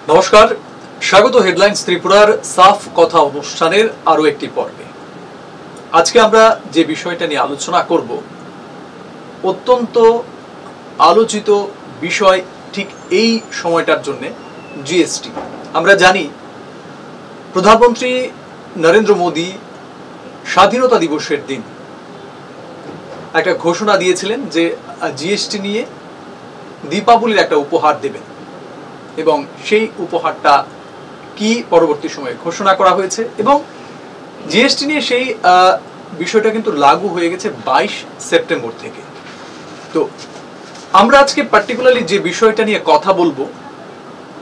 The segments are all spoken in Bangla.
নমস্কার, স্বাগত হেডলাইন্স ত্রিপুরার সাফ কথা অনুষ্ঠানের আরো একটি পর্বে। আজকে আমরা যে বিষয়টা নিয়ে আলোচনা করব অত্যন্ত আলোচিত বিষয় ঠিক এই সময়টার জন্য, জিএসটি। আমরা জানি প্রধানমন্ত্রী নরেন্দ্র মোদী স্বাধীনতা দিবসের দিন একটা ঘোষণা দিয়েছিলেন যে জিএসটি নিয়ে দীপাবলির একটা উপহার দেবেন, এবং সেই উপহারটা কি পরবর্তী সময়ে ঘোষণা করা হয়েছে, এবং জিএসটি নিয়ে সেই বিষয়টা কিন্তু লাগু হয়ে গেছে 22 সেপ্টেম্বর থেকে। তো আমরা আজকে পার্টিকুলারলি যে বিষয়টা নিয়ে কথা বলবো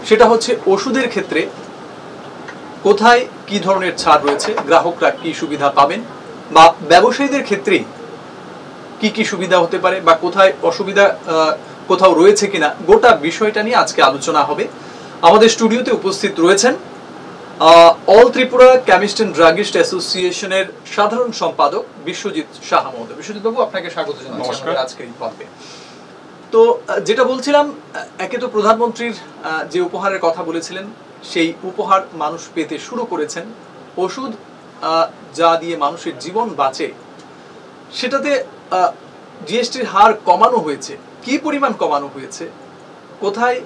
সেটা হচ্ছে ওষুধের ক্ষেত্রে কোথায় কি ধরনের ছাড় রয়েছে, গ্রাহকরা কি সুবিধা পাবেন, বা ব্যবসায়ীদের ক্ষেত্রে কি কি সুবিধা হতে পারে, বা কোথায় অসুবিধা কোথাও রয়েছে কিনা, গোটা বিষয়টা নিয়ে আজকে আলোচনা হবে। আমাদের স্টুডিওতে উপস্থিত রয়েছেন all Tripura chemist and druggist অ্যাসোসিয়েশনের সাধারণ সম্পাদক বিশ্বজিৎ সাহা মহোদয়। বিশ্বজিৎ বাবু, আপনাকে স্বাগত জানাচ্ছি আজকের এই পর্বে। তো যেটা বলছিলাম, একে তো প্রধানমন্ত্রীর যে উপহারের কথা বলেছিলেন সেই উপহার মানুষ পেতে শুরু করেছেন। ওষুধ যা দিয়ে মানুষের জীবন বাঁচে সেটাতে জিএসটির হার কমানো হয়েছে। কি পরিমাণ কমানো হয়েছে, কোথায়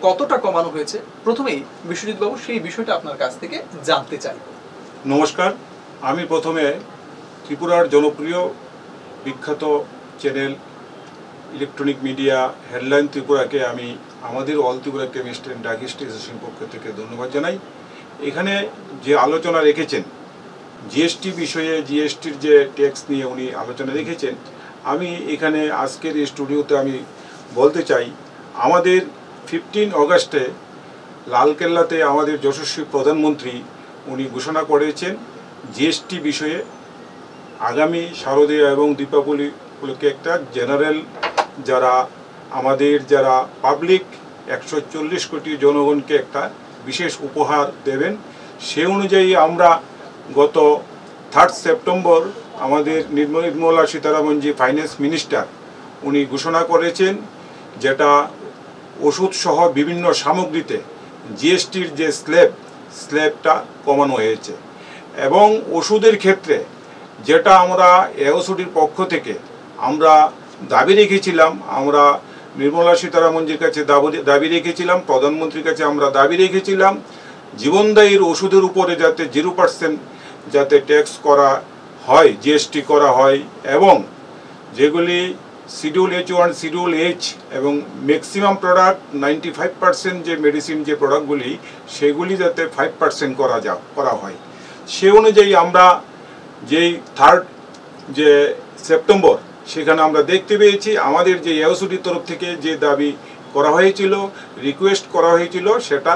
কতটা কমানো হয়েছে, প্রথমেই বিশ্বজিৎ বাবু সেই বিষয়টা আপনার কাছ থেকে জানতে চাই। নমস্কার, আমি প্রথমে ত্রিপুরার জনপ্রিয় বিখ্যাত চ্যানেল ইলেকট্রনিক মিডিয়া হেডলাইন ত্রিপুরাকে আমি আমাদের all Tripura chemist and druggist association পক্ষ থেকে ধন্যবাদ জানাই। এখানে যে আলোচনা রেখেছেন জিএসটি বিষয়ে, জিএসটির যে ট্যাক্স নিয়ে উনি আলোচনা রেখেছেন, আমি এখানে আজকের এই স্টুডিওতে আমি বলতে চাই, আমাদের 15 অগাস্টে লালকেল্লাতে আমাদের যশস্বী প্রধানমন্ত্রী উনি ঘোষণা করেছেন জিএসটি বিষয়ে আগামী শারদীয়া এবং দীপাবলি উপলক্ষে একটা জেনারেল যারা পাবলিক 140 কোটি জনগণকে একটা বিশেষ উপহার দেবেন। সে অনুযায়ী আমরা গত 3 সেপ্টেম্বর আমাদের নির্মলা সীতারামনজি ফাইন্যান্স মিনিস্টার উনি ঘোষণা করেছেন, যেটা ওষুধ সহ বিভিন্ন সামগ্রীতে জিএসটির যে স্ল্যাবটা কমানো হয়েছে। এবং ওষুধের ক্ষেত্রে যেটা আমরা এওসিডির পক্ষ থেকে আমরা দাবি রেখেছিলাম, আমরা নির্মলা সীতারামনজির কাছে দাবি রেখেছিলাম, প্রধানমন্ত্রীর কাছে আমরা দাবি রেখেছিলাম, জীবনদায়ীর ওষুধের উপরে যাতে 0% যাতে ট্যাক্স করা হয়, জিএসটি করা হয়, এবং যেগুলি শিডিউল H1, শিডিউল H এবং ম্যাক্সিমাম প্রোডাক্ট 95% যে মেডিসিন যে প্রোডাক্টগুলি সেগুলি যাতে 5% করা হয়। সে অনুযায়ী আমরা যেই 3 সেপ্টেম্বর সেখানে আমরা দেখতে পেয়েছি আমাদের যে এওসিডির তরফ থেকে যে দাবি করা হয়েছিল, রিকোয়েস্ট করা হয়েছিল, সেটা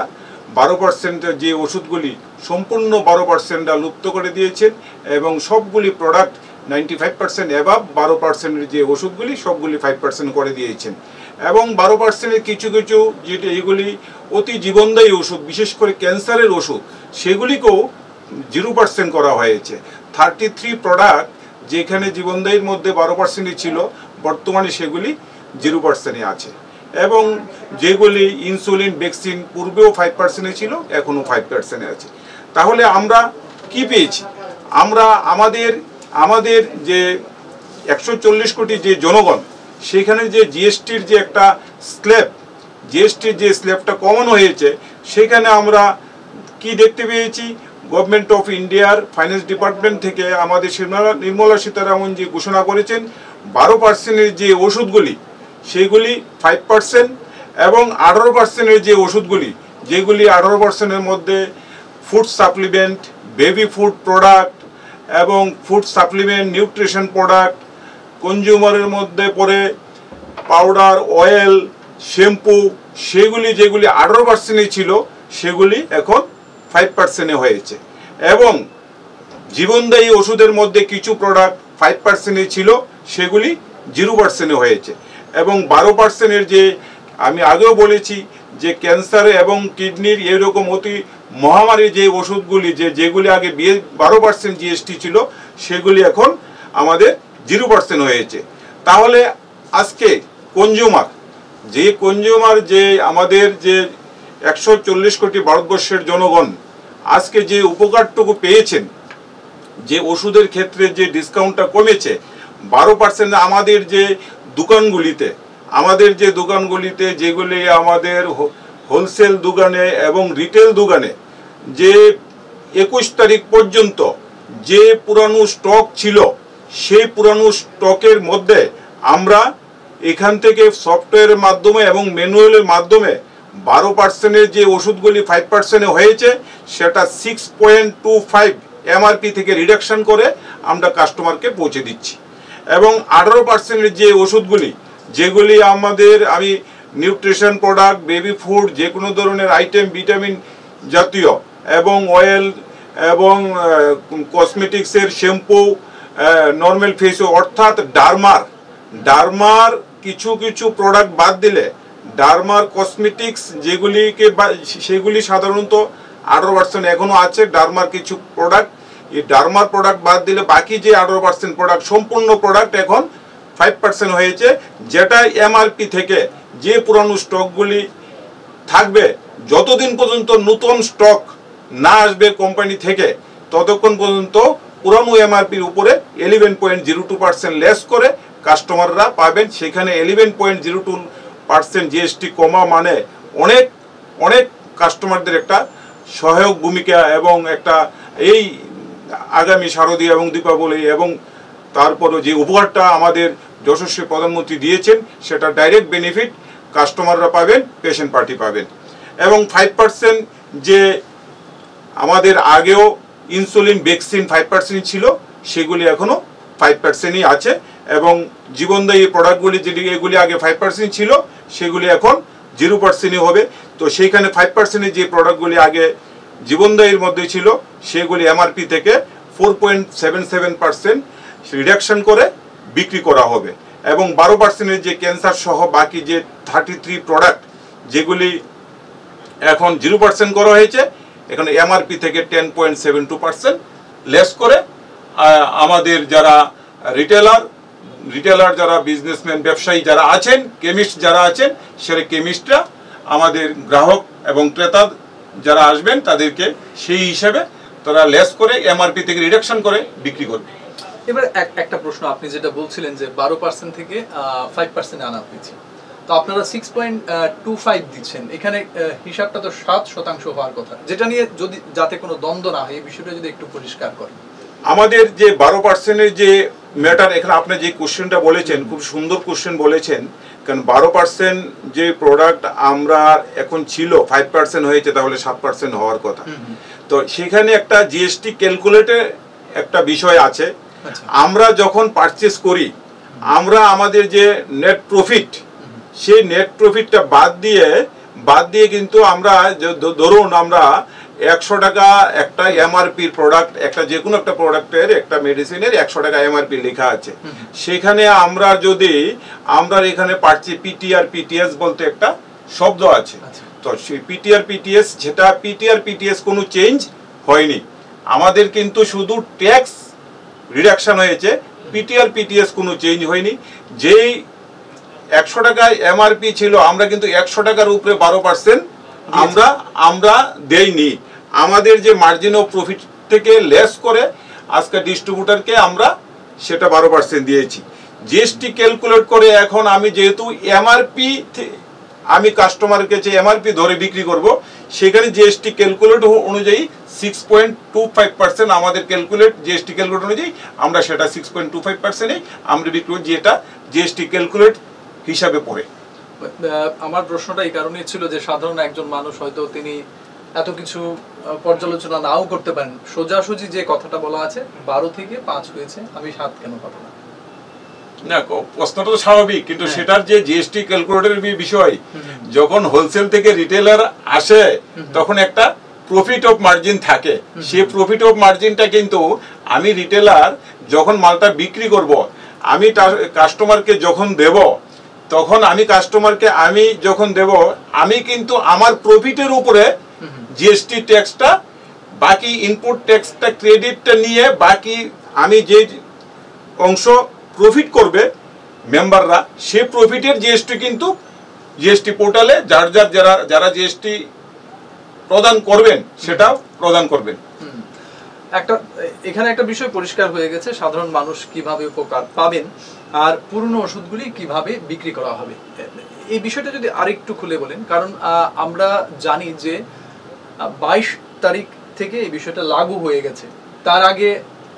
12% যে ওষুধগুলি সম্পূর্ণ 12% লুপ্ত করে দিয়েছেন, এবং সবগুলি প্রোডাক্ট 95% অ্যাবাভ 12% যে ওষুধগুলি সবগুলি 5% করে দিয়েছেন। এবং 12% কিছু যেটা এইগুলি অতি জীবনদায়ী ওষুধ, বিশেষ করে ক্যান্সারের ওষুধ, সেগুলিকেও 0% করা হয়েছে। 33 প্রোডাক্ট যেখানে জীবনদায়ীর মধ্যে 12% ছিল, বর্তমানে সেগুলি 0% আছে। এবং যেগুলি ইনসুলিন, ভ্যাকসিন পূর্বেও 5% ছিল, এখনও 5% আছে। তাহলে আমরা কি পেয়েছি? আমরা আমাদের যে 140 কোটি যে জনগণ, সেখানে যে জিএসটির যে একটা জিএসটির যে স্ল্যাবটা কমানো হয়েছে, সেখানে আমরা কি দেখতে পেয়েছি? গভর্নমেন্ট অফ ইন্ডিয়ার ফাইন্যান্স ডিপার্টমেন্ট থেকে আমাদের নির্মলা সীতারামনজি ঘোষণা করেছেন 12% যে ওষুধগুলি সেগুলি 5%, এবং 18% যে ওষুধগুলি, যেগুলি 18% মধ্যে food supplement, baby food product এবং ফুড সাপ্লিমেন্ট, নিউট্রিশন প্রোডাক্ট, কনজিউমারের মধ্যে পড়ে পাউডার, অয়েল, শ্যাম্পু, সেগুলি যেগুলি 18% ছিল সেগুলি এখন 5% হয়েছে। এবং জীবনদায়ী ওষুধের মধ্যে কিছু প্রোডাক্ট 5% ছিল, সেগুলি 0% হয়েছে। এবং 12% যে আমি আগেও বলেছি যে ক্যান্সার এবং কিডনির এরকম অতি মহামারী যে ওষুধগুলি যেগুলি আগে 12% জিএসটি ছিল, সেগুলি এখন আমাদের 0% হয়েছে। তাহলে আজকে কনজিউমার যে আমাদের যে 140 কোটি ভারতবর্ষের জনগণ আজকে যে উপকারটুকু পেয়েছেন, যে ওষুধের ক্ষেত্রে যে ডিসকাউন্টটা কমেছে 12%, আমাদের যে দোকানগুলিতে যেগুলি আমাদের হোলসেল দোকানে এবং রিটেল দোকানে যে 21 তারিখ পর্যন্ত যে পুরানো স্টক ছিল, সেই পুরানো স্টকের মধ্যে আমরা এখান থেকে সফটওয়্যারের মাধ্যমে এবং ম্যানুয়ালের মাধ্যমে 12%-এর যে ওষুধগুলি 5%-এ হয়েছে, সেটা 6.25 এমআরপি থেকে রিডাকশন করে আমরা কাস্টমারকে পৌঁছে দিচ্ছি। এবং 18%-এর যে ওষুধগুলি, যেগুলি আমাদের আমি নিউট্রিশন প্রোডাক্ট, বেবি ফুড, যে কোনো ধরনের আইটেম, ভিটামিন জাতীয় এবং অয়েল এবং কসমেটিক্সের শ্যাম্পু, নর্মাল ফেস, অর্থাৎ ডার্মার কিছু কিছু প্রোডাক্ট বাদ দিলে, ডার্মার কসমেটিক্স সেগুলি সাধারণত 18% এখনো আছে। ডার্মার কিছু প্রোডাক্ট, এই ডার্মার প্রোডাক্ট বাদ দিলে বাকি যে 18% প্রোডাক্ট, সম্পূর্ণ প্রোডাক্ট এখন 5% হয়েছে, যেটা এমআরপি থেকে যে পুরানো স্টকগুলি থাকবে, যতদিন পর্যন্ত নতুন স্টক না আসবে কোম্পানি থেকে, ততক্ষণ পর্যন্ত পুরানো এমআরপির উপরে 11.02% লেস করে কাস্টমাররা পাবেন। সেখানে 11.02% জিএসটি কমা মানে অনেক অনেক কাস্টমারদের একটা সহায়ক ভূমিকা, এবং একটা এই আগামী শারদীয় এবং দীপাবলি এবং তারপরও যে উপহারটা আমাদের যশস্বী প্রধানমন্ত্রী দিয়েছেন, সেটা ডাইরেক্ট বেনিফিট কাস্টমাররা পাবেন, পেশেন্ট পার্টি পাবেন। এবং 5% যে আমাদের আগেও ইনসুলিন ভ্যাকসিন 5% ছিল, সেগুলি এখনো 5%ই আছে। এবং জীবনদায়ী প্রোডাক্টগুলি এগুলি আগে 5% ছিল, সেগুলি এখন 0%ই হবে। তো সেইখানে 5%-এর যে প্রোডাক্টগুলি আগে জীবনদায়ীর মধ্যে ছিল, সেগুলি এমআরপি থেকে 4.77% রিডাকশন করে বিক্রি করা হবে। এবং 12%-এর যে ক্যান্সার সহ বাকি যে 33 প্রোডাক্ট, যেগুলি এখন 0% করা হয়েছে, এখানে এমআরপি থেকে 10.72% লেস করে আমাদের যারা রিটেলার যারা বিজনেসম্যান, ব্যবসায়ী যারা আছেন, কেমিস্ট যারা আছেন, সেটা কেমিস্টরা আমাদের গ্রাহক এবং ক্রেতা যারা আসবেন তাদেরকে সেই হিসাবে তারা লেস করে এমআরপি থেকে রিডাকশন করে বিক্রি করবে। এবার একটা প্রশ্ন, আপনি যেটা বলছিলেন যে 12% থেকে 5% আনা হয়েছে, তো আপনারা 6.25 দিচ্ছেন, এখানে হিসাবটা তো 7% হওয়ার কথা, যেটা নিয়ে যদি যাতে কোনো দ্বন্দ্ব না হয় এই বিষয়টা যদি একটু পরিষ্কার করেন। আমাদের যে 12%-এর যে ম্যাটার, এখানে আপনি যে কোশ্চেনটা বলেছেন, খুব সুন্দর কোশ্চেন বলেছেন, কারণ 12% যে প্রোডাক্ট আমরা এখন ছিল 5% হয়েছে, তাহলে 7% হওয়ার কথা। তো সেখানে একটা জিএসটি ক্যালকুলেটে একটা বিষয় আছে। আমরা যখন পারচেস করি, আমরা আমাদের যে নেট প্রফিট, সেই নেট প্রফিটটা বাদ দিয়ে কিন্তু আমরা ধরুন আমরা 100 টাকা একটা এমআরপির প্রোডাক্ট, একটা যে কোনো একটা প্রোডাক্টের, একটা মেডিসিনের 100 টাকা এমআরপি লেখা আছে, সেখানে আমরা এখানে পাচ্ছি পিটিআর পিটিএস বলতে একটা শব্দ আছে। তো সেই পিটিআর পিটিএস, যেটা পিটিআর পিটিএস কোনো চেঞ্জ হয়নি, আমাদের কিন্তু শুধু ট্যাক্স রিডাকশন হয়েছে, পিটিআর পিটিএস কোনো চেঞ্জ হয়নি। যেই 100 টাকা এমআরপি ছিল, আমরা কিন্তু 100 টাকার উপরে 12% আমরা দেইনি। আমাদের যে মার্জিন অফ প্রফিট থেকে লেস করে আজকে ডিস্ট্রিবিউটরকে আমরা সেটা 12% দিয়েছি। জিএসটি ক্যালকুলেট করে এখন আমি যেহেতু এমআরপি, আমি কাস্টমারের কাছে এমআরপি ধরে বিক্রি করব, সেখানে জিএসটি ক্যালকুলেট অনুযায়ী 6.25% আমাদের জিএসটি ক্যালকুলেট অনুযায়ী আমরা সেটা 6.25%-এই আমরা বিক্রি করি, যেটা জিএসটি ক্যালকুলেট হিসাবে পড়ে। আমার প্রশ্নটা এই কারণে ছিল যে সাধারণ একজন মানুষ হয়তো তিনি এত কিছু পর্যালোচনা নাও করতে পারেন, সোজাসুজি যে কথাটা বলা আছে 12 থেকে 5 হয়েছে, আমি 7 কেন পাবো না? না, প্রশ্নটা তো স্বাভাবিক, কিন্তু সেটার যে জিএসটি ক্যালকুলেটরের বিষয়, যখন হোলসেল থেকে রিটেলার আসে তখন একটা প্রফিট অফ মার্জিন থাকে। সেই প্রফিট অফ মার্জিনটা কিন্তু আমি রিটেলার যখন মালটা বিক্রি করব, আমি কাস্টমারকে যখন দেব, তখন আমি কিন্তু আমার প্রফিটের উপরে জিএসটি ট্যাক্সটা, বাকি ইনপুট ট্যাক্সটা, ক্রেডিটটা নিয়ে বাকি আমি যে অংশ প্রফিট করবে মেম্বাররা, সে প্রফিটের জিএসটি কিন্তু জিএসটি পোর্টালে যারা জিএসটি প্রদান করবেন সেটাও প্রদান করবেন। এখানে একটা বিষয় পরিষ্কার হয়ে গেছে, সাধারণ মানুষ কিভাবে উপকার পাবেন আর পুরনো ওষুধগুলি কিভাবে বিক্রি করা হবে, এই বিষয়টা যদি আরেকটু খুলে বলেন। কারণ আমরা জানি যে 22 তারিখ থেকে এই বিষয়টা লাগু হয়ে গেছে, তার আগে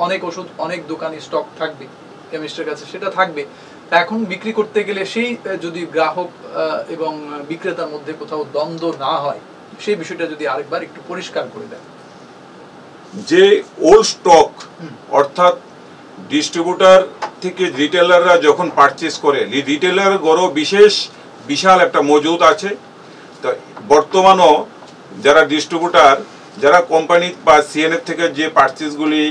অনেক ওষুধ অনেক দোকানে স্টক থাকবে, কেমিস্টের কাছে সেটা থাকবে। এখন বিক্রি করতে গেলে সেই যদি গ্রাহক এবং বিক্রেতার মধ্যে কোথাও দ্বন্দ্ব না হয়, সেই বিষয়টা যদি আরেকবার একটু পরিষ্কার করে দেন। যে ওল্ড স্টক অর্থাৎ ডিস্ট্রিবিউটর থেকে রিটেলাররা যখন পারচেজ করে, রিটেলার গড় বিশাল একটা মজুদ আছে। তো বর্তমানও যারা ডিস্ট্রিবিউটর, যারা কোম্পানি বা সিএনএফ থেকে যে পারচেজগুলি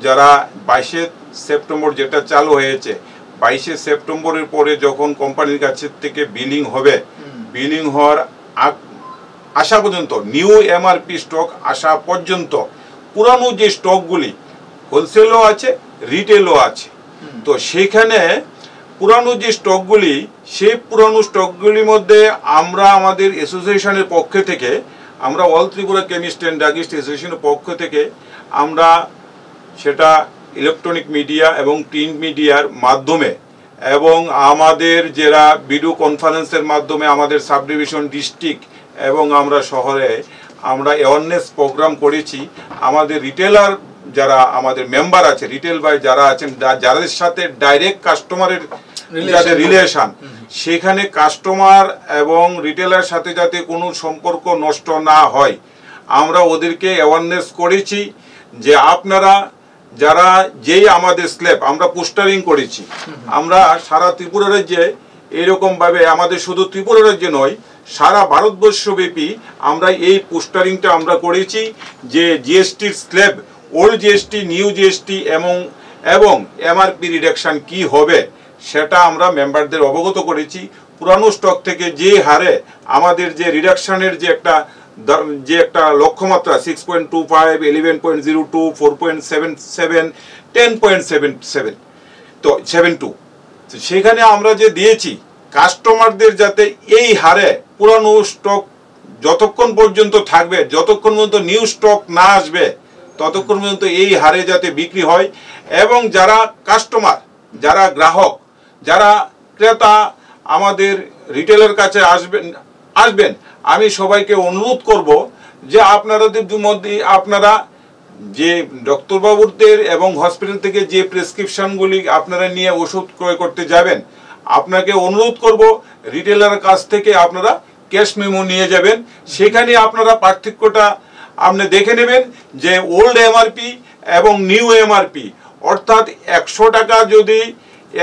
যারা 22 সেপ্টেম্বর যেটা চালু হয়েছে, 22 সেপ্টেম্বরের পরে যখন কোম্পানির কাছে থেকে বিলিং হবে, বিলিং হওয়ার আসা পর্যন্ত, নিউ এমআরপি স্টক আসা পর্যন্ত পুরানো যে স্টকগুলি হোলসেলও আছে, রিটেলও আছে। তো সেখানে পুরানো যে স্টকগুলি, সেই পুরানো স্টকগুলির মধ্যে আমরা আমাদের অ্যাসোসিয়েশনের পক্ষ থেকে, আমরা all Tripura chemist and druggist অ্যাসোসিয়েশনের পক্ষ থেকে আমরা সেটা ইলেকট্রনিক মিডিয়া এবং প্রিন্ট মিডিয়ার মাধ্যমে এবং আমাদের যারা ভিডিও কনফারেন্সের মাধ্যমে আমাদের সাব ডিভিশন, ডিস্ট্রিক্ট এবং আমরা শহরে আমরা অ্যাওয়ারনেস প্রোগ্রাম করেছি। আমাদের রিটেলার যারা আমাদের মেম্বার আছে, রিটেল বাই যারা আছেন, যাদের সাথে ডাইরেক্ট কাস্টমারের যাদের রিলেশন, সেখানে কাস্টমার এবং রিটেলার সাথে যাতে কোনো সম্পর্ক নষ্ট না হয়, আমরা ওদেরকে অ্যাওয়ারনেস করেছি যে আপনারা যারা যেই আমাদের স্ল্যাব আমরা পোস্টারিং করেছি, আমরা সারা ত্রিপুরা রাজ্যে এরকমভাবে, আমাদের শুধু ত্রিপুরা রাজ্যে নয়, সারা ভারতবর্ষব্যাপী আমরা এই পোস্টারিংটা আমরা করেছি যে জিএসটির slab, old GST, new GST এবং এমআরপি রিডাকশন কি হবে সেটা আমরা মেম্বারদের অবগত করেছি। পুরানো স্টক থেকে যে হারে আমাদের যে রিডাকশনের যে একটা লক্ষ্যমাত্রা 6.25, 11.02, 4.77, 10.77, তো 72, সেখানে আমরা যে দিয়েছি কাস্টমারদের যাতে এই হারে পুরানো স্টক যতক্ষণ পর্যন্ত থাকবে, যতক্ষণ পর্যন্ত নিউ স্টক না আসবে, ততক্ষণ পর্যন্ত এই হারে যাতে বিক্রি হয়। এবং যারা কাস্টমার, যারা গ্রাহক, যারা ক্রেতা আমাদের রিটেলের কাছে আসবেন, আমি সবাইকে অনুরোধ করব যে আপনাদের মধ্যে আপনারা যে ডক্টরবাবুদের এবং হসপিটাল থেকে যে প্রেসক্রিপশনগুলি আপনারা নিয়ে ওষুধ ক্রয় করতে যাবেন, আপনাকে অনুরোধ করব রিটেলারের কাছ থেকে আপনারা ক্যাশ মেমো নিয়ে যাবেন। সেখানে আপনারা পার্থক্যটা আপনি দেখে নেবেন যে ওল্ড এমআরপি এবং নিউ এমআরপি, অর্থাৎ 100 টাকা যদি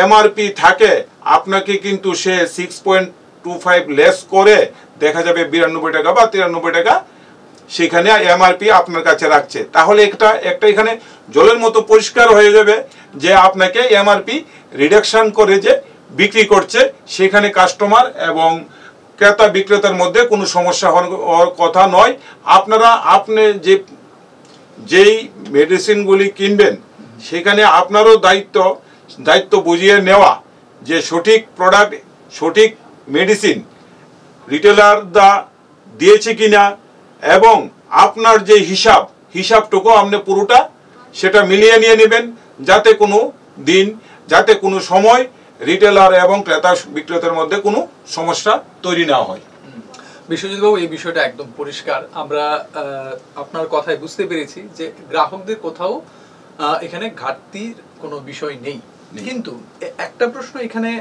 এমআরপি থাকে, আপনাকে কিন্তু সে 6.25 লেস করে দেখা যাবে 92 টাকা বা 93 টাকা সেখানে এমআরপি আপনার কাছে রাখছে। তাহলে একটা এখানে জলের মতো পরিষ্কার হয়ে যাবে যে আপনাকে এমআরপি রিডাকশন করে যে বিক্রি করছে, সেখানে কাস্টমার এবং ক্রেতা বিক্রেতার মধ্যে কোনো সমস্যা হওয়ার কথা নয়। আপনি যেই মেডিসিনগুলি কিনবেন, সেখানে আপনারও দায়িত্ব বুঝিয়ে নেওয়া যে সঠিক প্রোডাক্ট, সঠিক মেডিসিন রিটেলার দিয়েছে কিনা, এবং আপনার যে হিসাবটুকু আপনি পুরোটা সেটা মিলিয়ে নিয়ে নেবেন, যাতে কোনো সময় রিটেলার এবং ক্রেতা বিক্রেতার মধ্যে কোনো সমস্যা তৈরি না হয়। বিশ্বজিৎ বাবু, এই বিষয়টা একদম পরিষ্কার। আমরা আপনার কথায় বুঝতে পেরেছি যে গ্রাহকদের কোথাও এখানে ঘাটতির কোনো বিষয় নেই। কিন্তু একটা প্রশ্ন এখানে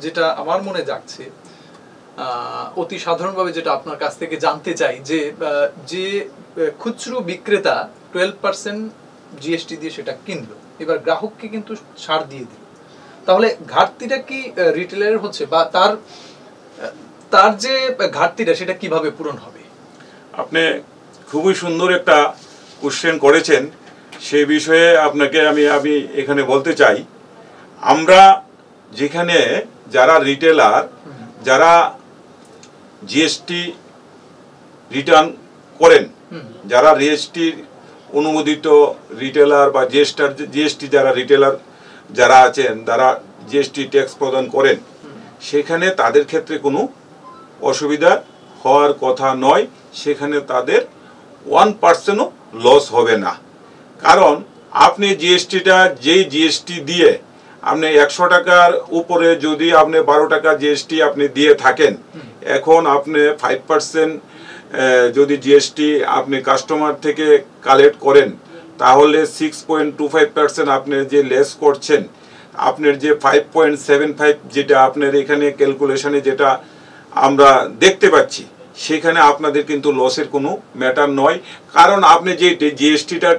যেটা আমার মনে জাগছে, অতি সাধারণভাবে যেটা আপনার কাছ থেকে জানতে চাই, যে খুচরো বিক্রেতা 12% জিএসটি দিয়ে সেটা কিনলো, এবার গ্রাহককে কিন্তু ছাড় দিয়ে দিল, তাহলে ঘাটতিটা কি রিটেলারের হচ্ছে, বা তার যে ঘাটতিটা সেটা কিভাবে পূরণ হবে? আপনি খুবই সুন্দর একটা কোশ্চেন করেছেন। সেই বিষয়ে আপনাকে আমি এখানে বলতে চাই, আমরা যেখানে যারা রিটেলার, যারা জিএসটি রিটার্ন করেন, যারা জিএসটি অনুমোদিত রিটেলার বা জিএসটি যারা রিটেলার যারা আছেন, যারা জিএসটি ট্যাক্স প্রদান করেন, সেখানে তাদের ক্ষেত্রে কোনো অসুবিধা হওয়ার কথা নয়, সেখানে তাদের 1%ও লস হবে না। কারণ আপনি জিএসটিটা যেই জিএসটি দিয়ে আপনি 100 টাকার উপরে যদি আপনি 12 টাকা জিএসটি আপনি দিয়ে থাকেন, এখন আপনি 5% যদি জিএসটি আপনি কাস্টমার থেকে কালেক্ট করেন, তাহলে 6.25% আপনি যে লেস করছেন, আপনার যে 5.75 যেটা আপনার এখানে ক্যালকুলেশনে যেটা আমরা দেখতে পাচ্ছি, সেখানে আপনাদের কিন্তু লসের কোনো ম্যাটার নয়। কারণ আপনি যে জিএসটিটা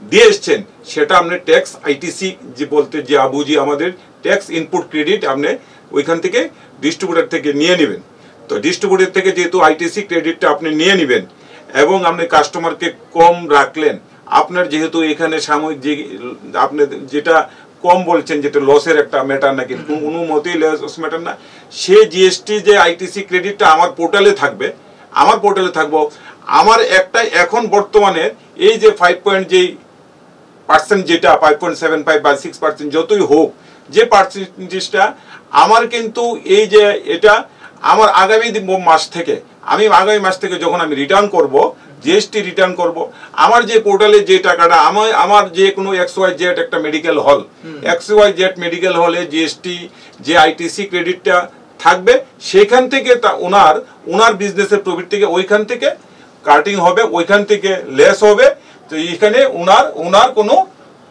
দিয়ে এসছেন সেটা আপনি ট্যাক্স আইটিসি যে বলতে যে আবুজি আমাদের ট্যাক্স ইনপুট ক্রেডিট আপনি ওইখান থেকে ডিস্ট্রিবিউটার থেকে নিয়ে নেবেন। তো ডিস্ট্রিবিউটার থেকে যেহেতু আইটিসি ক্রেডিটটা আপনি নিয়ে নেবেন এবং আপনি কাস্টমারকে কম রাখলেন, আপনার যেহেতু এখানে সাময়িক যে আপনি যেটা কম বলছেন যেটা লসের একটা ম্যাটার নাকি কোনো মতেই লস ম্যাটার না, সে জিএসটি যে আইটিসি ক্রেডিটটা আমার পোর্টালে থাকবে, আমার পোর্টালে থাকবো, আমার একটা এখন বর্তমানে এই যে 5% যেটা 5.75 বা 6% যতই হোক যে পার্সেন্টেজটা আমার কিন্তু এই যে এটা আমার আগামী মাস থেকে যখন আমি রিটার্ন করব, জিএসটি রিটার্ন করব, আমার যে পোর্টালে যে টাকাটা আমার যে কোনো XYZ একটা মেডিকেল হল, XYZ মেডিকেল হলে জিএসটি যে আইটিসি ক্রেডিটটা থাকবে, সেখান থেকে ওনার বিজনেসের প্রফিট থেকে ওইখান থেকে কাটিং হবে, ওইখান থেকে লেস হবে। তো এইখানে ওনার কোনো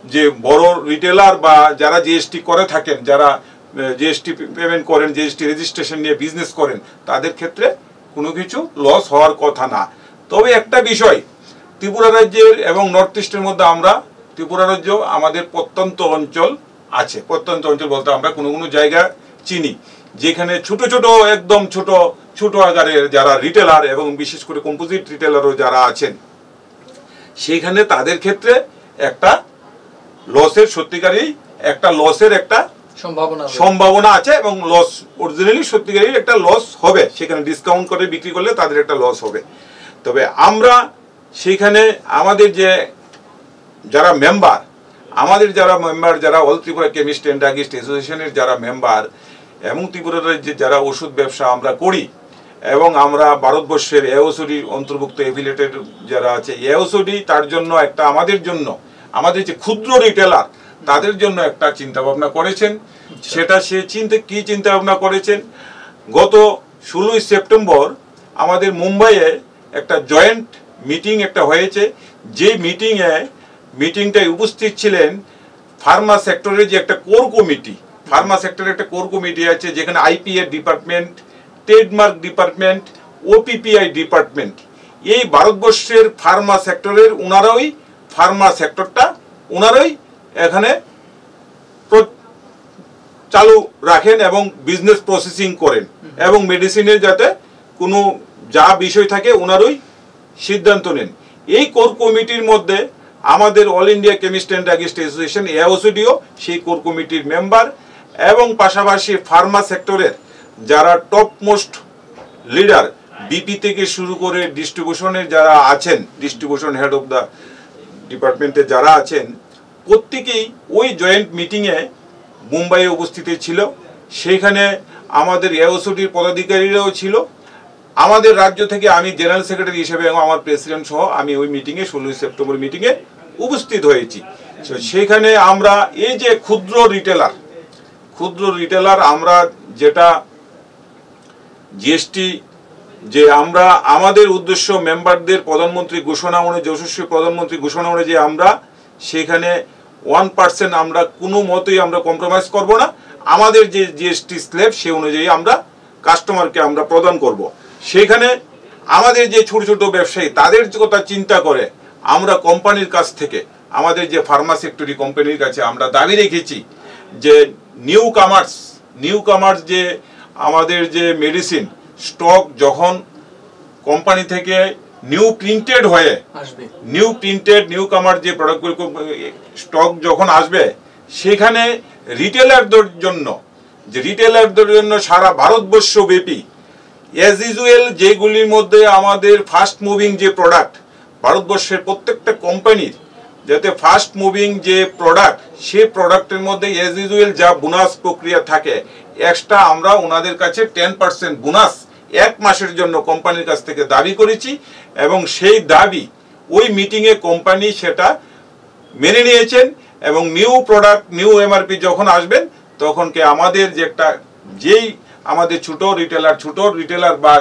যে বড় রিটেলার বা যারা জিএসটি করে থাকেন, যারা জিএসটি পেমেন্ট করেন, জিএসটি রেজিস্ট্রেশন নিয়ে বিজনেস করেন, তাদের ক্ষেত্রে কোনো কিছু লস হওয়ার কথা না। তবে একটা বিষয়, ত্রিপুরা রাজ্যের এবং নর্থ ইস্টের মধ্যে আমরা ত্রিপুরা রাজ্য আমাদের প্রত্যন্ত অঞ্চল আছে। প্রত্যন্ত অঞ্চল বলতে আমরা কোনো কোনো জায়গা চিনি যেখানে একদম ছোট আকারের যারা রিটেলার এবং বিশেষ করে কম্পোজিট রিটেলারও যারা আছেন, সেইখানে তাদের ক্ষেত্রে একটা লসের সত্যিকারই একটা লসের একটা সম্ভাবনা আছে এবং লস অরিজিনালি সত্যিকারই একটা লস হবে। সেখানে ডিসকাউন্ট করে বিক্রি করলে তাদের একটা লস হবে। তবে আমরা সেখানে আমাদের যারা মেম্বার যারা all Tripura chemist and druggist অ্যাসোসিয়েশনের যারা মেম্বার এবং ত্রিপুরা রাজ্যে যারা ওষুধ ব্যবসা আমরা করি এবং আমরা ভারতবর্ষের এওসিডি অন্তর্ভুক্ত এফিলিয়েটেড যারা আছে, এওসিডি তার জন্য একটা আমাদের যে ক্ষুদ্র রিটেলার তাদের জন্য একটা চিন্তা ভাবনা করেছেন। সেটা কি চিন্তা ভাবনা করেছেন, গত 16 সেপ্টেম্বর আমাদের মুম্বাইয়ে একটা জয়েন্ট মিটিং একটা হয়েছে। যে মিটিংটায় উপস্থিত ছিলেন ফার্মা সেক্টরের যে একটা কোর কমিটি আছে, যেখানে IPA department, trademark department, OPPI department, এই ভারতবর্ষের ফার্মা সেক্টরের ওনারাই এখানে চালু রাখেন এবং বিজনেস প্রসেসিং করেন এবং মেডিসিনের যাতে কোনো যা বিষয় থাকে ওনারই সিদ্ধান্ত নেন। এই কোর কমিটির মধ্যে আমাদের all India chemist and druggist association এওসিডিও সেই কোর কমিটির মেম্বার এবং পাশাপাশি ফার্মা সেক্টরের যারা টপ মোস্ট লিডার বিপি থেকে শুরু করে ডিস্ট্রিবিউশনের যারা আছেন, ডিস্ট্রিবিউশন হেড অফ দ্য ডিপার্টমেন্টে যারা আছেন, প্রত্যেকেই ওই জয়েন্ট মিটিংয়ে মুম্বাইয়ে উপস্থিত ছিল। সেইখানে আমাদের এওসিডির পদাধিকারীরাও ছিল। আমাদের রাজ্য থেকে আমি জেনারেল সেক্রেটারি হিসেবে এবং আমার প্রেসিডেন্ট সহ আমি ওই মিটিংয়ে 16 সেপ্টেম্বর মিটিংয়ে উপস্থিত হয়েছি। সেখানে আমরা এই যে ক্ষুদ্র রিটেলার আমরা যেটা জিএসটি যে আমরা আমাদের উদ্দেশ্য মেম্বারদের প্রধানমন্ত্রী ঘোষণা অনুযায়ী, যশস্বী প্রধানমন্ত্রী ঘোষণা অনুযায়ী আমরা সেখানে 1% আমরা কোনো মতেই আমরা কম্প্রোমাইজ করব না। আমাদের যে জিএসটি স্ল্যাব সে অনুযায়ী আমরা কাস্টমারকে আমরা প্রদান করব। সেখানে আমাদের যে ছোট ব্যবসায়ী তাদের কথা চিন্তা করে আমরা কোম্পানির কাছ থেকে, আমাদের যে ফার্মা সেক্টরি কোম্পানির কাছে আমরা দাবি রেখেছি যে নিউ কামার্স যে আমাদের যে মেডিসিন স্টক যখন কোম্পানি থেকে নিউ কামার যে প্রোডাক্টগুলো স্টক যখন আসবে, সেখানে রিটেলারদের জন্য সারা ভারতবর্ষ ব্যাপী অ্যাজ ইউজুয়াল যেগুলির মধ্যে আমাদের ফাস্ট মুভিং যে প্রোডাক্ট, ভারতবর্ষের প্রত্যেকটা কোম্পানির যাতে ফাস্ট মুভিং যে প্রোডাক্ট, সেই প্রোডাক্টের মধ্যে অ্যাজ ইউজুয়াল যা বোনাস প্রক্রিয়া থাকে, এক্সট্রা আমরা ওনাদের কাছে 10% বোনাস 1 মাসের জন্য কোম্পানির কাছ থেকে দাবি করেছি এবং সেই দাবি ওই মিটিংয়ে কোম্পানি সেটা মেনে নিয়েছেন এবং নিউ প্রোডাক্ট নিউ এমআরপি যখন আসবেন তখন কি আমাদের যে একটা যেই আমাদের ছোট রিটেলার বা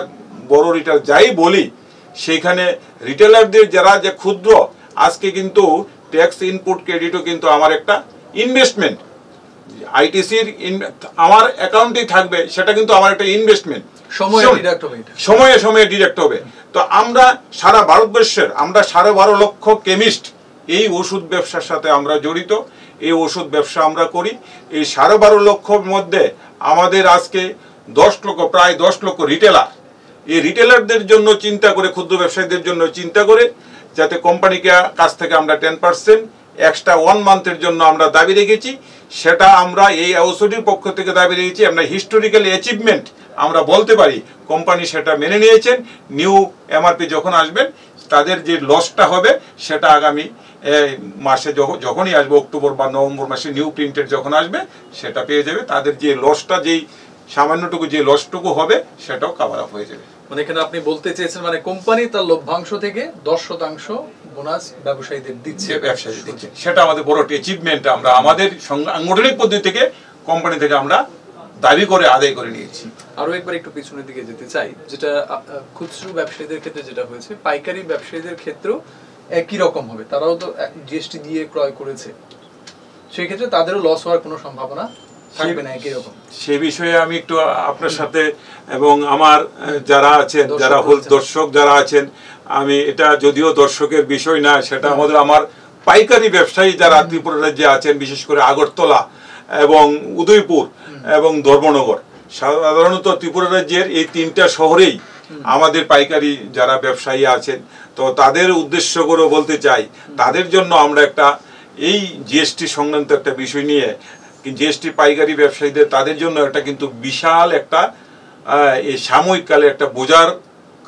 বড় রিটেলার যাই বলি সেখানে রিটেলারদের যারা যে ক্ষুদ্র আজকে কিন্তু ট্যাক্স ইনপুট ক্রেডিটও কিন্তু আমার একটা ইনভেস্টমেন্ট আইটিসির আমার অ্যাকাউন্টেই থাকবে সেটা কিন্তু আমার একটা ইনভেস্টমেন্ট সময়ে সময়ে ডিডাক্ট হবে তো আমরা সারা ভারতবর্ষের আমরা 12.5 লক্ষ কেমিস্ট এই ওষুধ ব্যবসার সাথে আমরা জড়িত এই ওষুধ ব্যবসা আমরা করি এই 12.5 লক্ষর মধ্যে আমাদের আজকে 10 লক্ষ প্রায় 10 লক্ষ রিটেলার এই রিটেলারদের জন্য চিন্তা করে ক্ষুদ্র ব্যবসায়ীদের জন্য চিন্তা করে যাতে কোম্পানিকে কাছ থেকে আমরা 10% এক্সট্রা 1 মান্থের জন্য আমরা দাবি রেখেছি সেটা আমরা এই ওষুধের পক্ষ থেকে দাবি রেখেছি আমরা হিস্টোরিক্যাল অ্যাচিভমেন্ট আমরা বলতে পারি কোম্পানি সেটা মেনে নিয়েছেন নিউ এমআরপি যখন আসবেন তাদের যে লসটা হবে সেটা আগামী মাসে যখনই আসবে অক্টোবর বা নভেম্বর মাসে নিউ প্রিন্টেড যখন আসবে সেটা পেয়ে যাবে তাদের যে লসটা যেই সামান্যটুকু যে লসটুকু হবে সেটাও কভার আপ হয়ে যাবে মানে এখানে আপনি বলতে চেয়েছেন মানে কোম্পানি তার লভ্যাংশ থেকে 10% বোনাস ব্যবসায়ীদের দিচ্ছে সেটা আমাদের বড় অ্যাচিভমেন্ট আমরা আমাদের সাংগঠনিক পদ্ধতি থেকে কোম্পানি থেকে আমরা দাবি করে আদায় করে নিয়েছি আরো একবার একটু পিছনের দিকে যেতে চাই যেটা খুচরো ব্যবসায়ীদের ক্ষেত্রে যেটা হয়েছে পাইকারি ব্যবসায়ীদের ক্ষেত্রেও একই রকম হবে তারাও তো জিএসটি দিয়ে ক্রয় করেছে সেই ক্ষেত্রে তাদেরও লস হওয়ার কোনো সম্ভাবনা থাকবে না একই রকম সেই বিষয়ে আমি একটু আপনার সাথে এবং আমার যারা আছেন যারা দর্শক যারা আছেন আমি এটা যদিও দর্শকের বিষয় না সেটা আমাদের আমার পাইকারি ব্যবসায়ী যারা ত্রিপুরা রাজ্যে আছেন বিশেষ করে আগরতলা এবং উদয়পুর এবং ধর্মনগর সাধারণত ত্রিপুরা রাজ্যের এই 3টা শহরেই আমাদের পাইকারি যারা ব্যবসায়ী আছেন তো তাদের উদ্দেশ্য করে বলতে চাই তাদের জন্য আমরা একটা এই জিএসটি সংক্রান্ত একটা বিষয় নিয়ে জিএসটি পাইকারি ব্যবসায়ীদের তাদের জন্য এটা কিন্তু বিশাল একটা এই সাময়িককালে একটা বোঝার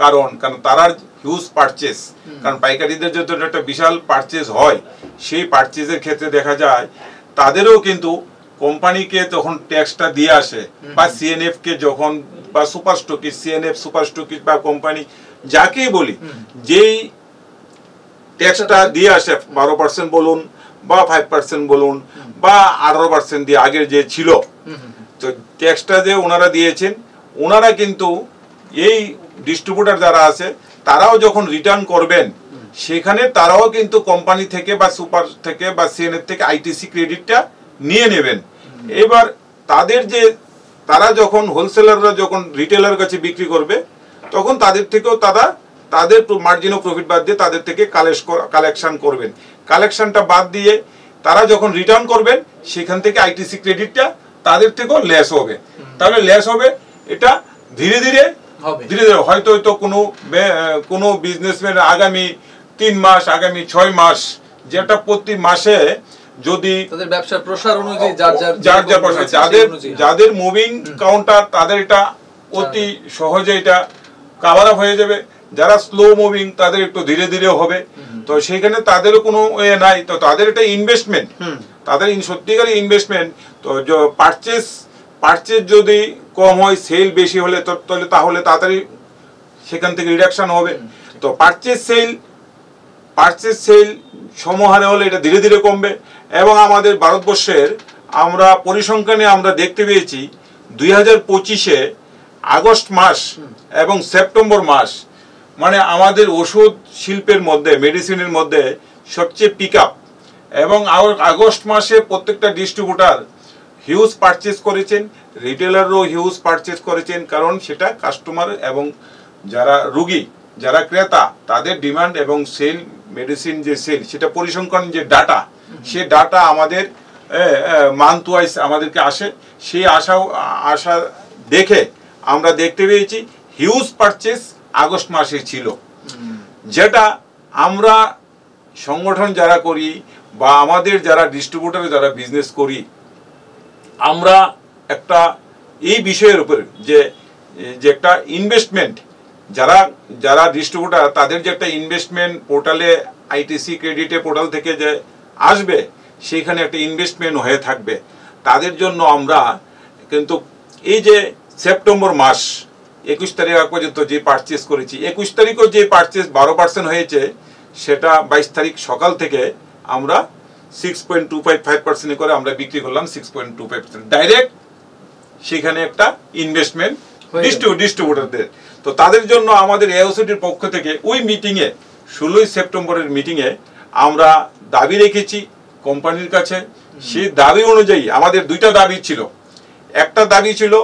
কারণ তারা হিউজ পারচেস কারণ পাইকারিদের যত একটা বিশাল পারচেস হয় সেই পারচেসের ক্ষেত্রে দেখা যায় তাদেরও কিন্তু কোম্পানিকে তখন ট্যাক্সটা দিয়ে আসে বা সিএনএফ কে যখন বা সুপার স্টকিস সিএনএফ সুপার স্টকিস বা কোম্পানি যাকেই বলি যেই ট্যাক্সটা দিয়ে আসে 12% বলুন বা 5% বলুন বা 18% দিয়ে আগের যে ছিল তো ট্যাক্সটা যে ওনারা দিয়েছেন ওনারা কিন্তু এই ডিস্ট্রিবিউটর যারা আছে তারাও যখন রিটার্ন করবেন সেখানে তারাও কিন্তু কোম্পানি থেকে বা সুপার থেকে বা সিএনএফ থেকে আইটিসি ক্রেডিটটা নিয়ে নেবেন এবার তাদের যে তারা যখন হোলসেলাররা যখন রিটেলার কাছে বিক্রি করবে তখন তাদের থেকেও তাদের মার্জিন অফ প্রফিট বাদ দিয়ে তাদের থেকে কালেকশন করবেন কালেকশনটা বাদ দিয়ে তারা যখন রিটার্ন করবেন সেখান থেকে আইটিসি ক্রেডিটটা তাদের থেকেও লেস হবে তাহলে লেস হবে এটা ধীরে ধীরে হয়তো কোনো বিজনেসম্যান আগামী 3 মাস আগামী 6 মাস যেটা প্রতি মাসে যদি তাদের ব্যবসার প্রসার অনুযায়ী যাদের মুভিং কাউন্টার তাদের এটা অতি সহজে এটা কভার আপ হয়ে যাবে যারা স্লো মুভিং তাদের একটু ধীরে ধীরে হবে তো সেখানে তাদেরও কোনো নাই তো তাদের এটা ইনভেস্টমেন্ট তাদের সত্যিকারই ইনভেস্টমেন্ট তো পারচেস যদি কম হয় সেল বেশি হলে তাহলে তাড়াতাড়ি সেখান থেকে রিডাকশন হবে তো পারচেস সেল সমহারে হলে এটা ধীরে ধীরে কমবে এবং আমাদের ভারতবর্ষের আমরা পরিসংখ্যানে আমরা দেখতে পেয়েছি 2025-এ আগস্ট মাস এবং সেপ্টেম্বর মাস মানে আমাদের ওষুধ শিল্পের মধ্যে মেডিসিনের মধ্যে সবচেয়ে পিক আপ এবং আগস্ট মাসে প্রত্যেকটা ডিস্ট্রিবিউটার হিউজ পারচেস করেছেন রিটেলারও হিউজ পারচেস করেছেন কারণ সেটা কাস্টমার এবং যারা রুগী যারা ক্রেতা তাদের ডিমান্ড এবং সেল মেডিসিন যে সেল সেটা পরিসংখ্যান যে ডাটা সে ডাটা আমাদের মান্থ ওয়াইজ আমাদেরকে আসে সেই আশা দেখে আমরা দেখতে পেয়েছি হিউজ পারচেস আগস্ট মাসে ছিল যেটা আমরা সংগঠন যারা করি বা আমাদের যারা ডিস্ট্রিবিউটর যারা বিজনেস করি আমরা একটা এই বিষয়ের উপরে যে একটা ইনভেস্টমেন্ট যারা ডিস্ট্রিবিউটর তাদের যে একটা ইনভেস্টমেন্ট পোর্টালে আইটিসি ক্রেডিটে পোর্টাল থেকে যে আসবে সেখানে একটা ইনভেস্টমেন্ট হয়ে থাকবে তাদের জন্য আমরা কিন্তু এই যে সেপ্টেম্বর মাস 21 তারিখ পর্যন্ত যে পারচেস করেছি, 21 তারিখও যে পারচেস 12% হয়েছে, সেটা 22 তারিখ সকাল থেকে আমরা 6.255% করে আমরা বিক্রি করলাম। 6.25% ডাইরেক্ট সেখানে একটা ইনভেস্টমেন্ট ডিস্ট্রিবিউটরদের। তো তাদের জন্য আমাদের এওসিটির পক্ষ থেকে ওই মিটিংয়ে 16 সেপ্টেম্বরের মিটিংয়ে আমরা দাবি রেখেছি কোম্পানির কাছে। সেই দাবি অনুযায়ী আমাদের দুইটা দাবি ছিল। একটা দাবি ছিল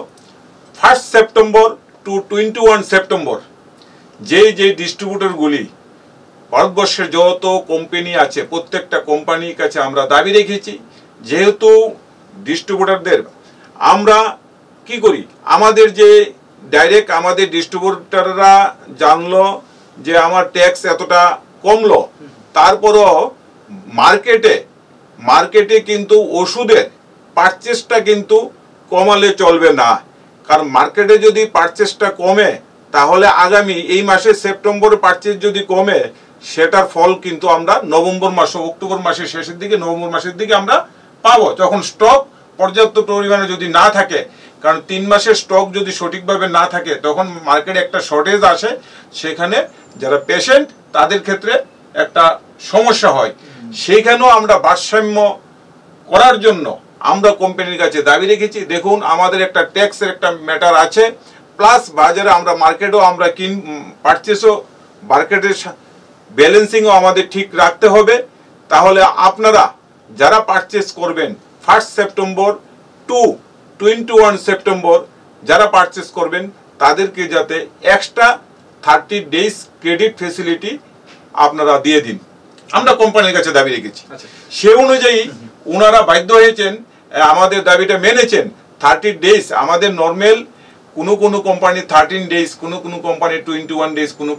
1 সেপ্টেম্বর টু 21 সেপ্টেম্বর যে ডিস্ট্রিবিউটরগুলি ভারতবর্ষের যত কোম্পানি আছে প্রত্যেকটা কোম্পানির কাছে আমরা দাবি রেখেছি, যেহেতু ডিস্ট্রিবিউটরদের আমরা কি করি, আমাদের যে ডাইরেক্ট আমাদের ডিস্ট্রিবিউটররা জানলো যে আমার ট্যাক্স এতটা কমলো, তারপরও মার্কেটে কিন্তু ওষুধের পারচেসটা কিন্তু কমালে চলবে না। কারণ মার্কেটে যদি পারচেসটা কমে, তাহলে আগামী এই মাসে সেপ্টেম্বরে পারচেস যদি কমে, সেটার ফল কিন্তু আমরা নভেম্বর মাসে, অক্টোবর মাসের শেষের দিকে, নভেম্বর মাসের দিকে আমরা পাবো, যখন স্টক পর্যাপ্ত পরিমাণে যদি না থাকে। কারণ 3 মাসের স্টক যদি সঠিকভাবে না থাকে, তখন মার্কেটে একটা শর্টেজ আসে, সেখানে যারা পেশেন্ট তাদের ক্ষেত্রে একটা সমস্যা হয়। সেইখানেও আমরা ভারসাম্য করার জন্য আমরা কোম্পানির কাছে দাবি রেখেছি, দেখুন আমাদের একটা ট্যাক্সের একটা ম্যাটার আছে, প্লাস বাজারে আমরা মার্কেটও আমরা পারচেসও মার্কেটের ব্যালেন্সিংও আমাদের ঠিক রাখতে হবে। তাহলে আপনারা যারা পারচেস করবেন 1 সেপ্টেম্বর টু 21 সেপ্টেম্বর যারা পারচেস করবেন, তাদেরকে যাতে এক্সট্রা 30 ডেজ ক্রেডিট ফেসিলিটি আপনারা দিয়ে দিন, আমরা কোম্পানির কাছে দাবি রেখেছি। সে অনুযায়ী ওনারা বাধ্য হয়েছেন, আমাদের দাবিটা মেনেছেন। 30 ডেজ আমাদের নর্মাল, কোনো কোম্পানি 13 ডেজ, কোনো কোম্পানি 21 ডেজ, কোনো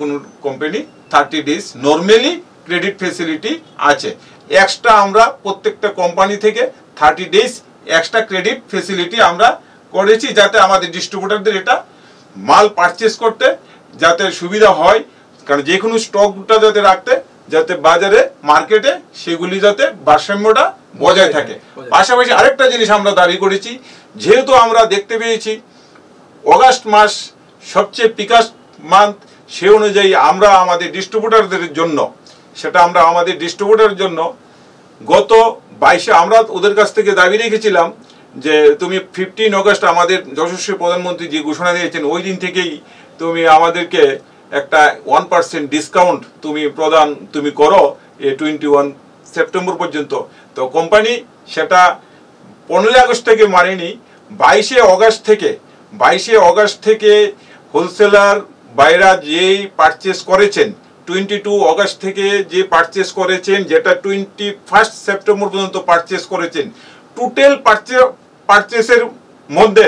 company 30 days normally credit facility আছে। এক্সট্রা আমরা প্রত্যেকটা কোম্পানি থেকে 30 ডেজ এক্সট্রা ক্রেডিট ফেসিলিটি আমরা করেছি, যাতে আমাদের ডিস্ট্রিবিউটরদের এটা মাল পারচেস করতে যাতে সুবিধা হয়। কারণ যে কোনো স্টকটা যাতে রাখতে, যাতে বাজারে মার্কেটে সেগুলি যাতে ভারসাম্যটা বজায় থাকে। পাশাপাশি আরেকটা জিনিস আমরা দাবি করেছি, যেহেতু আমরা দেখতে পেয়েছি অগাস্ট মাস সবচেয়ে পিকাস্ট মান্থ, সে অনুযায়ী আমরা আমাদের ডিস্ট্রিবিউটরদের জন্য, সেটা আমরা আমাদের ডিস্ট্রিবিউটরের জন্য গত 22-এ আমরা ওদের কাছ থেকে দাবি রেখেছিলাম যে তুমি 15 অগস্ট আমাদের যশস্বী প্রধানমন্ত্রী যে ঘোষণা দিয়েছেন, ওই দিন থেকেই তুমি আমাদেরকে একটা 1% ডিসকাউন্ট তুমি করো 21 সেপ্টেম্বর পর্যন্ত। তো কোম্পানি সেটা 15 আগস্ট থেকে মানেনি, 22 অগস্ট থেকে হোলসেলার বাইরা যেই পারচেস করেছেন, 22 অগস্ট থেকে যে পারচেস করেছেন, যেটা 21 সেপ্টেম্বর পর্যন্ত পারচেস করেছেন, টোটাল পারচেসের মধ্যে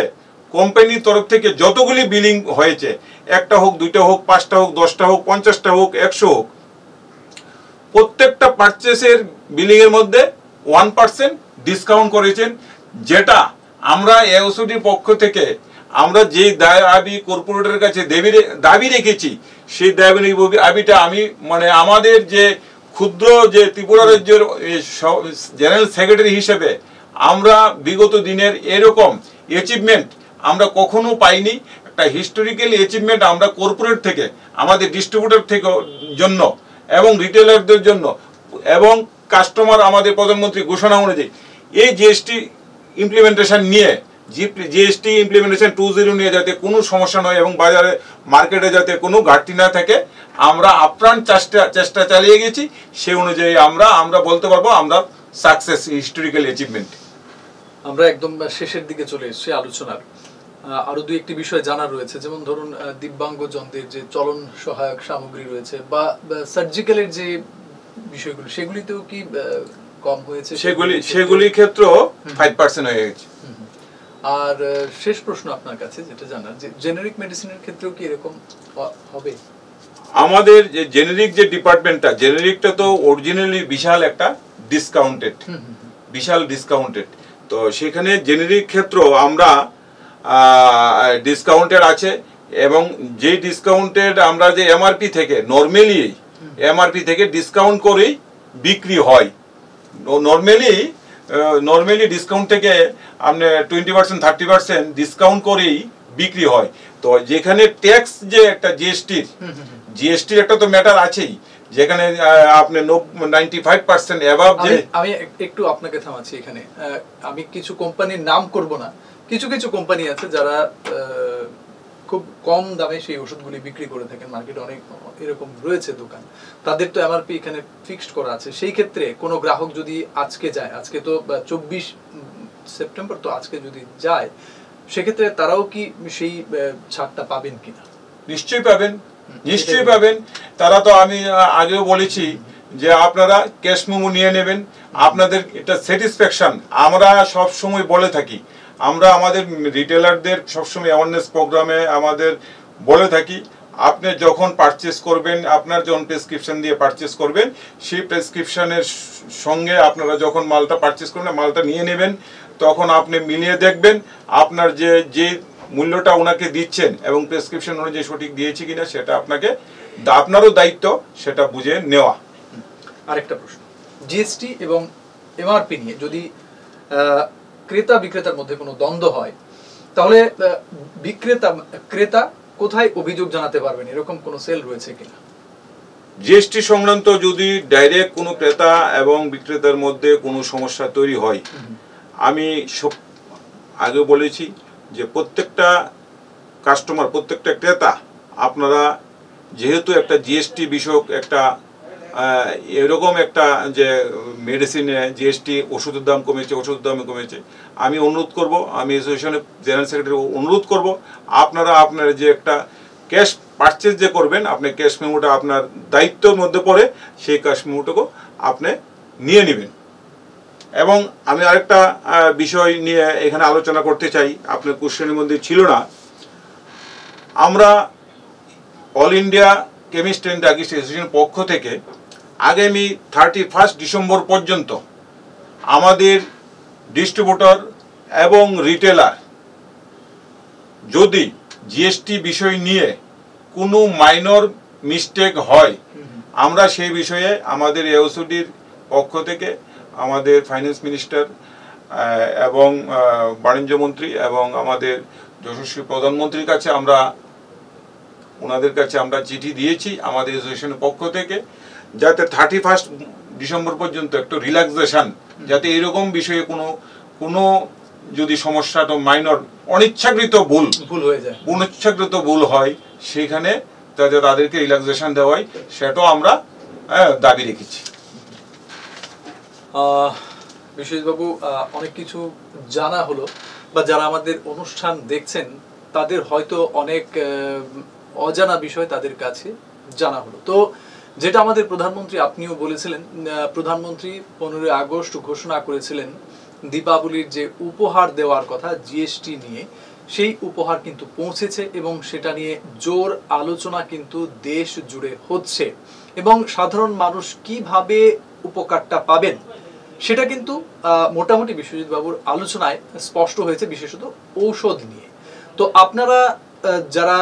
কোম্পানির তরফ থেকে যতগুলি বিলিং হয়েছে, একটা হোক, দুইটা হোক, 5টা হোক, 10টা হোক, 50টা হোক, 100 হোক, প্রত্যেকটা পারচেসের বিলিং এর মধ্যে 1% ডিসকাউন্ট করেছেন। যেটা আমরা এওসিটির পক্ষ থেকে আমরা যে দাবি কর্পোরেটরের কাছে দাবি রেখেছি, সেই দাবিটা আমি আমাদের যে ক্ষুদ্র যে ত্রিপুরা রাজ্যের জেনারেল সেক্রেটারি হিসেবে আমরা বিগত দিনের এরকম অ্যাচিভমেন্ট আমরা কখনো পাইনি। একটা হিস্টোরিক্যাল অ্যাচিভমেন্ট আমরা কর্পোরেট থেকে, আমাদের ডিস্ট্রিবিউটর থেকে জন্য এবং রিটেলারদের জন্য এবং কাস্টমার, আমাদের প্রধানমন্ত্রী ঘোষণা অনুযায়ী এই জিএসটি ইমপ্লিমেন্টেশন নিয়ে, জিএসটি ইমপ্লিমেন্টেশন 2.0 নিয়ে যাতে কোনো সমস্যা নয় এবং বাজারে মার্কেটে যাতে কোনো ঘাটতি না থাকে, আমরা আপ্রাণ চেষ্টা চালিয়ে গেছি। সে অনুযায়ী আমরা বলতে পারবো আমরা সাকসেস, হিস্টোরিক্যাল অ্যাচিভমেন্ট। আমরা একদম শেষের দিকে চলে এসেছি আলোচনার। আরো দুই একটি বিষয় জানার রয়েছে, যেমন ধরুন দিব্যাঙ্গজনদের যে চলন সহায়ক সামগ্রী রয়েছে বা সার্জিক্যালের যে বিষয়গুলো, সেগুলিতেও কি কম হয়েছে? সেগুলি ক্ষেত্রেও 5% হয়ে গেছে। আর শেষ প্রশ্ন আপনার কাছে যেটা জানার, যে জেনারিক মেডিসিনের ক্ষেত্রেও কি এরকম হবে? আমাদের যে জেনারিক যে ডিপার্টমেন্টটা, জেনারিকটা তো অরিজিনালি বিশাল একটা ডিসকাউন্টেড। তো সেখানে জেনারিক ক্ষেত্র আমরা ডিসকাউন্টেড আছে, এবং যে ডিসকাউন্টেড আমরা যে এমআরপি থেকে নর্মালি ডিসকাউন্ট করেই বিক্রি হয়। নর্মালি ডিসকাউন্ট থেকে আপনি 20% 30% ডিসকাউন্ট করেই বিক্রি হয়। তো যেখানে ট্যাক্স যে একটা জিএসটির একটা তো ম্যাটার আছেই, যেখানে আপনি 95% অ্যাবাভ যে। আমি একটু আপনাকে থামাচ্ছি এখানে। আমি কিছু কোম্পানির নাম করব না, কিছু কিছু কোম্পানি আছে যারা খুব কম দামে সেই ওষুধগুলি বিক্রি করে থাকেন, মার্কেটে অনেক এরকম রয়েছে দোকান, তাদের তো এমআরপি এখানে ফিক্সড করা আছে। সেই ক্ষেত্রে কোনো গ্রাহক যদি আজকে যায়, আজকে তো 24 সেপ্টেম্বর, তো আজকে যদি যায় সেক্ষেত্রে তারাও কি সেই ছাড়টা পাবেন কিনা? নিশ্চয়ই পাবেন, নিশ্চয়ই পাবেন। তারা তো আমি আগেও বলেছি যে আপনারা ক্যাশ মেমো নিয়ে নেবেন, আপনাদের এটা স্যাটিসফ্যাকশন। আমরা সব সময় বলে থাকি, আমরা আমাদের রিটেলারদের সবসময় অ্যাওয়ারনেস প্রোগ্রামে আমাদের বলে থাকি, আপনি যখন পারচেস করবেন, আপনার যখন প্রেসক্রিপশন দিয়ে পারচেস করবেন, সেই প্রেসক্রিপশনের সঙ্গে আপনারা যখন মালটা পারচেস করবেন, মালটা নিয়ে নেবেন, তখন আপনি মিলিয়ে দেখবেন আপনার যে মূল্যটা ওনাকে দিচ্ছেন এবং প্রেসক্রিপশন অনুযায়ী সঠিক দিয়েছে কিনা, সেটা আপনারও দায়িত্ব সেটা বুঝে নেওয়া। আরেকটা প্রশ্ন, জিএসটি এবং এমআরপি নিয়ে যদি ক্রেতা বিক্রেতার মধ্যে কোনো দ্বন্দ্ব হয়, তাহলে ক্রেতা কোথায় অভিযোগ জানাতে পারবেন, এরকম কোনো সেল রয়েছে কিনা? জিএসটি সংক্রান্ত যদি ডাইরেক্ট কোনো ক্রেতা এবং বিক্রেতার মধ্যে কোনো সমস্যা তৈরি হয়, আমি আগে বলেছি যে প্রত্যেকটা কাস্টমার, প্রত্যেকটা ক্রেতা, আপনারা যেহেতু একটা জিএসটি বিষয়ক একটা এরকম একটা যে মেডিসিনে জিএসটি, ওষুধের দাম কমেছে, ওষুধের দাম কমেছে, আমি অনুরোধ করব, আমি অ্যাসোসিয়েশনের জেনারেল সেক্রেটারি অনুরোধ করব, আপনার যে একটা ক্যাশ পারচেজ যে করবেন, আপনি ক্যাশ মেমোটা আপনার দায়িত্বের মধ্যে পড়ে, সেই ক্যাশ মেমোটাকে আপনি নিয়ে নেবেন। এবং আমি আরেকটা বিষয় নিয়ে এখানে আলোচনা করতে চাই, আপনার কোশ্চেনের মধ্যে ছিল না। আমরা all India chemist and druggist অ্যাসোসিয়েশনের পক্ষ থেকে আগামী 31 ডিসেম্বর পর্যন্ত আমাদের ডিস্ট্রিবিউটর এবং রিটেলার যদি জিএসটি বিষয় নিয়ে কোনো মাইনর মিস্টেক হয়, আমরা সেই বিষয়ে আমাদের এওসিডির পক্ষ থেকে আমাদের ফাইন্যান্স মিনিস্টার এবং বাণিজ্য মন্ত্রী এবং আমাদের যশস্বী প্রধানমন্ত্রীর কাছে ওনাদের কাছে আমরা চিঠি দিয়েছি আমাদের অ্যাসোসিয়েশনের পক্ষ থেকে, যাতে 31 ডিসেম্বর পর্যন্ত একটু রিল্যাক্সেশন, যাতে এরকম বিষয়ে কোনো যদি সমস্যা, তো মাইনর অনিচ্ছাকৃত ভুল হয়ে যায়, অনিচ্ছাকৃত ভুল হয়, সেখানে তাদেরকে রিল্যাক্সেশন দেওয়াই, সেটাও আমরা দাবি রেখেছি। বিশ্বজিৎবাবু, অনেক কিছু জানা হলো, বা যারা আমাদের অনুষ্ঠান দেখছেন তাদের হয়তো অনেক অজানা বিষয় তাদের কাছে জানা হলো। তো যেটা আমাদের প্রধানমন্ত্রী, আপনিও বলেছিলেন, প্রধানমন্ত্রী 15 আগস্ট ঘোষণা করেছিলেন দীপাবলির যে উপহার দেওয়ার কথা জিএসটি নিয়ে, সেই উপহার কিন্তু পৌঁছেছে এবং সেটা নিয়ে জোর আলোচনা কিন্তু দেশ জুড়ে হচ্ছে, এবং সাধারণ মানুষ কিভাবে উপকারটা পাবেন সেটা কিন্তু মোটামুটি বিশ্বজিৎ বাবুর আলোচনায় স্পষ্ট হয়েছে, বিশেষত ঔষধ নিয়ে। তো আপনারা যারা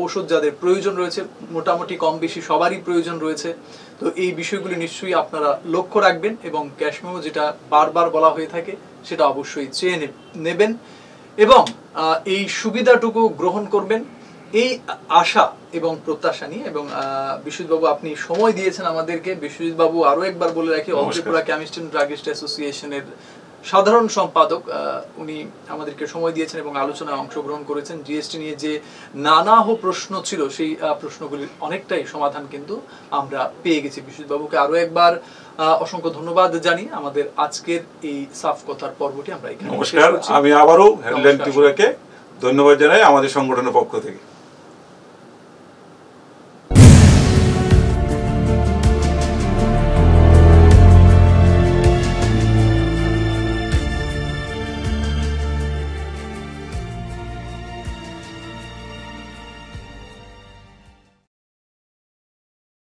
ঔষধ যাদের প্রয়োজন রয়েছে, মোটামুটি কম বেশি সবারই প্রয়োজন রয়েছে, তো এই বিষয়গুলি নিশ্চয়ই আপনারা লক্ষ্য রাখবেন এবং ক্যাশ মেমো যেটা বারবার বলা হয়ে থাকে সেটা অবশ্যই চেয়ে নেবেন এবং এই সুবিধাটুকু গ্রহণ করবেন, এই আশা এবং প্রত্যাশা নিয়ে। এবং বিশ্বজিৎবাবু, আপনি সময় দিয়েছেন আমাদেরকে। বিশ্বজিৎবাবু, আরো একবার বলে রাখি, all Tripura chemist and druggist অ্যাসোসিয়েশনের সাধারণ সম্পাদক, উনি আমাদেরকে সময় দিয়েছেন এবং আলোচনায় অংশগ্রহণ করেছেন। জিএসটি নিয়ে যে নানা প্রশ্ন ছিল, সেই প্রশ্নগুলির অনেকটাই সমাধান কিন্তু আমরা পেয়ে গেছি। বিশ্বজিৎবাবুকে আরো একবার অসংখ্য ধন্যবাদ জানি। আমাদের আজকের এই সাফ কথার পর্বটি আমরা এখানে নমস্কার। আমি আবারও হেডলাইন ত্রিপুরাকে ধন্যবাদ জানাই আমাদের সংগঠনের পক্ষ থেকে।